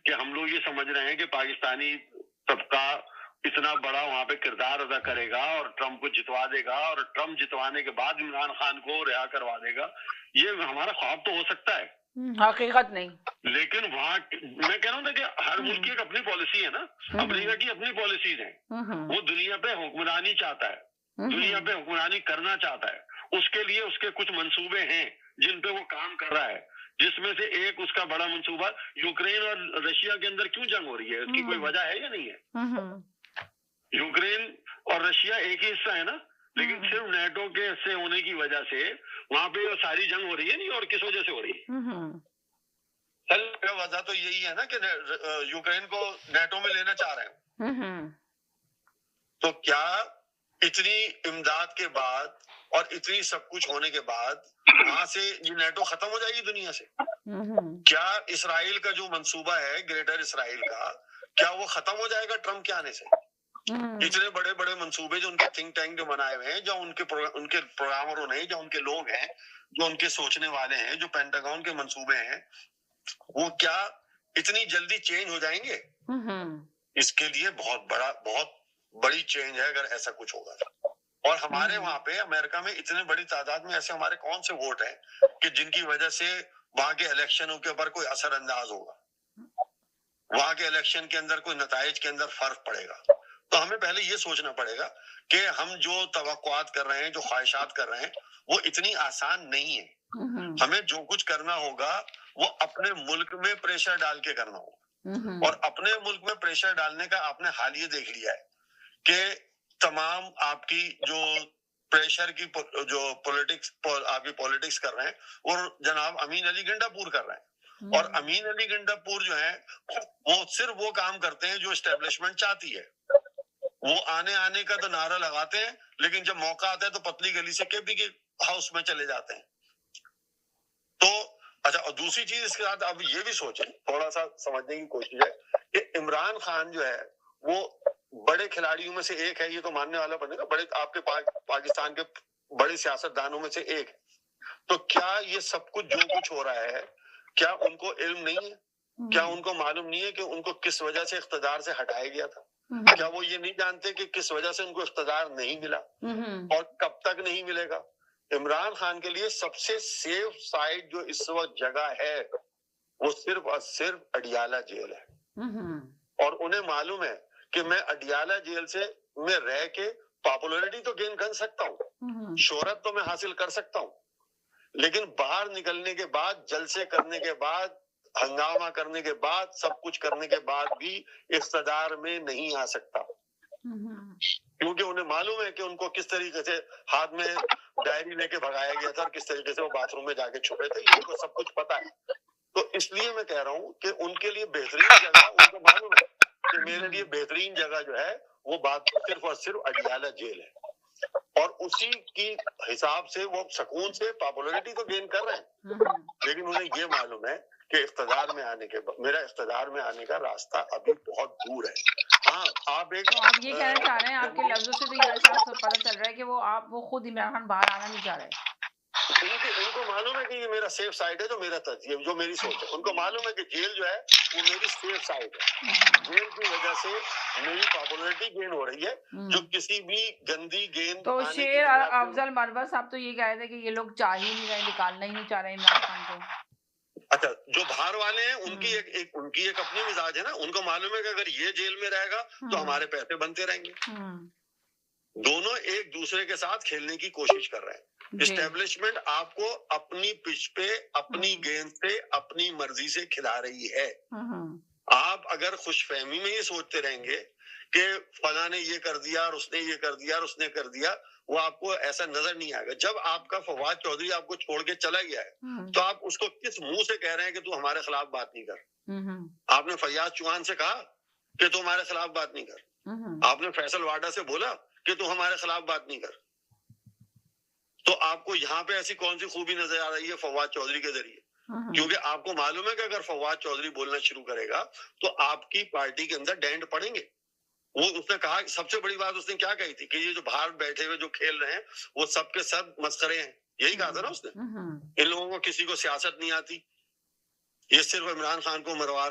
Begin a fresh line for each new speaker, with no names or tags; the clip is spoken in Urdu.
کہ ہم لوگ یہ سمجھ رہے ہیں کہ پاکستانی طبقہ اتنا بڑا وہاں پہ کردار ادا کرے گا اور ٹرمپ کو جتوا دے گا اور ٹرمپ جتوانے کے بعد عمران خان کو رہا کروا دے گا. یہ ہمارا خواب تو ہو سکتا ہے,
حقیقت نہیں.
لیکن وہاں میں کہہ رہا ہوں نا کہ ہر ملک کی ایک اپنی پالیسی ہے نا, امریکہ کی اپنی پالیسیز ہیں. وہ دنیا پہ حکمرانی چاہتا ہے, دنیا پہ حکمرانی کرنا چاہتا ہے. اس کے لیے اس کے کچھ منصوبے ہیں جن پہ وہ کام کر رہا ہے, جس میں سے ایک اس کا بڑا منصوبہ یوکرین اور رشیا کے اندر کیوں جنگ ہو رہی ہے, اس کی کوئی وجہ ہے یا نہیں ہے؟ یوکرین اور رشیا ایک ہی حصہ ہے نا, لیکن صرف نیٹو کے حصے ہونے کی وجہ سے وہاں پہ ساری جنگ ہو رہی ہے نہیں, اور کس وجہ سے ہو رہی ہے؟ وجہ تو یہی ہے نا کہ یوکرین کو نیٹو میں لینا چاہ رہے ہیں. تو کیا اتنی امداد کے بعد اور اتنی سب کچھ ہونے کے بعد وہاں سے یہ نیٹو ختم ہو جائے گی دنیا سے؟ کیا اسرائیل کا جو منصوبہ ہے گریٹر اسرائیل کا, کیا وہ ختم ہو جائے گا ٹرمپ کے آنے سے؟ اتنے بڑے بڑے منصوبے جو ان کے تھنک ٹینک جو بنائے ہوئے ہیں, جو ان کے پروگرامروں نے, جو ان کے لوگ ہیں, جو ان کے سوچنے والے ہیں, جو پینٹاگون کے منصوبے ہیں, وہ کیا اتنی جلدی چینج ہو جائیں گے؟ اس کے لیے بہت بڑی چینج ہے اگر ایسا کچھ ہوگا. اور ہمارے وہاں پہ امریکہ میں اتنے بڑی تعداد میں ایسے ہمارے کون سے ووٹ ہیں کہ جن کی وجہ سے وہاں کے الیکشنوں کے اوپر کوئی اثر انداز ہوگا, وہاں کے الیکشن کے اندر کوئی نتائج کے اندر فرق پڑے گا؟ تو ہمیں پہلے یہ سوچنا پڑے گا کہ ہم جو توقعات کر رہے ہیں, جو خواہشات کر رہے ہیں, وہ اتنی آسان نہیں ہے. ہمیں جو کچھ کرنا ہوگا وہ اپنے ملک میں پریشر ڈال کے کرنا ہوگا. اور اپنے ملک میں پریشر ڈالنے کا آپ نے حال یہ دیکھ لیا ہے کہ تمام آپ کی جو پریشر کی جو آپ کی پولیٹکس کر رہے ہیں, اور جناب امین علی گنڈا پور کر رہے ہیں. اور امین علی گنڈا پور جو ہے وہ صرف وہ کام کرتے ہیں جو اسٹیبلشمنٹ چاہتی ہے. وہ آنے کا تو نعرہ لگاتے ہیں, لیکن جب موقع آتا ہے تو پتلی گلی سے کے پی کے ہاؤس میں چلے جاتے ہیں. تو اچھا, اور دوسری چیز اس کے ساتھ اب یہ بھی سوچیں, تھوڑا سا سمجھنے کی کوشش ہے کہ عمران خان جو ہے وہ بڑے کھلاڑیوں میں سے ایک ہے, یہ تو ماننے والا بنے گا, بڑے آپ کے پاکستان کے بڑے سیاست دانوں میں سے ایک ہے. تو کیا یہ سب کچھ جو کچھ ہو رہا ہے, کیا ان کو علم نہیں ہے؟ کیا ان کو معلوم نہیں ہے کہ ان کو کس وجہ سے اقتدار سے ہٹایا گیا تھا؟ کیا وہ یہ نہیں جانتے کہ کس وجہ سے ان کو اقتدار نہیں ملا اور کب تک نہیں ملے گا؟ عمران خان کے لیے سب سے سیف سائڈ جو اس وقت جگہ ہے وہ صرف اور صرف اڈیالہ جیل ہے. اور انہیں معلوم ہے کہ میں اڈیالہ جیل سے میں رہ کے پاپولرٹی تو گین کر سکتا ہوں, شہرت تو میں حاصل کر سکتا ہوں, لیکن باہر نکلنے کے بعد, جلسے کرنے کے بعد, ہنگامہ کرنے کے بعد, سب کچھ کرنے کے بعد بھی اقتدار میں نہیں آ سکتا. کیونکہ انہیں معلوم ہے کہ ان کو کس طریقے سے ہاتھ میں ڈائری لے کے بھگایا گیا تھا اور کس طریقے سے وہ باتھ روم میں جا کے چھپے تھے, ان کو سب کچھ پتا ہے. تو اس لیے میں کہہ رہا ہوں کہ ان کے لیے بہترین جگہ, ان کو معلوم ہے کہ میرے لیے بہترین جگہ جو ہے وہ بات صرف اور صرف اڈیالہ جیل ہے. اور اسی کی حساب سے وہ سکون سے پاپولرٹی تو گین کر رہے ہیں, لیکن انہیں یہ معلوم ہے کہ اقتدار میں آنے کے میرا اقتدار میں آنے کا راستہ ابھی بہت دور ہے. ہاں آپ
یہ کہنا چاہ رہے ہیں, آپ کے لفظوں سے تو یہ احساس پتہ چل رہا ہے کہ وہ خود عمران خان باہر آنا نہیں چاہ رہے.
ان کو معلوم ہے کہ یہ میرا سیف سائڈ ہے, جو میرا تجزیہ, جو میری سوچ ہے. ان کو معلوم ہے کہ جیل جو ہے وہ میری سیف سائڈ ہے. جیل کی وجہ سے میری پاپولرٹی گین ہو رہی ہے, جو کسی بھی گندی گیند.
تو شیر افضل منور صاحب تو یہ کہہ رہے تھے کہ یہ لوگ چاہ ہی نہیں رہے, نکالنا ہی نہیں چاہ رہے عمران خان کو.
اچھا, جو باہر والے ہیں ان کی ایک اپنی مزاج ہے نا. ان کو معلوم ہے کہ اگر یہ جیل میں رہے گا تو ہمارے پیسے بنتے رہیں گے. دونوں ایک دوسرے کے ساتھ کھیلنے کی کوشش کر رہے ہیں. اسٹیبلشمنٹ آپ کو اپنی پچ پہ اپنی گیند سے اپنی مرضی سے کھلا رہی ہے. آپ اگر خوش فہمی میں یہ سوچتے رہیں گے کہ فلاں نے یہ کر دیا اور اس نے یہ کر دیا اور اس نے کر دیا, وہ آپ کو ایسا نظر نہیں آئے گا. جب آپ کا فواد چودھری آپ کو چھوڑ کے چلا گیا ہے تو آپ اس کو کس منہ سے کہہ رہے ہیں کہ تو ہمارے خلاف بات نہیں کر؟ آپ نے فیاض چوہان سے کہا کہ تو ہمارے خلاف بات نہیں کر؟ آپ نے فیصل واڈا سے بولا کہ تو ہمارے خلاف بات نہیں کر؟ تو آپ کو یہاں پہ ایسی کون سی خوبی نظر آ رہی ہے فواد چودھری کے ذریعے؟ کیونکہ آپ کو معلوم ہے کہ اگر فواد چودھری بولنا شروع کرے گا تو آپ کی پارٹی کے اندر ڈینٹ پڑیں گے. وہ اس نے کہا, سب سے بڑی بات اس نے کیا کہی تھی کہ یہ جو باہر بیٹھے ہوئے جو کھیل رہے ہیں وہ سب کے سب مسخرے ہیں. یہی کہا تھا نا اس نے. ان لوگوں کو کسی کو سیاست نہیں آتی, یہ صرف عمران خان کو مروا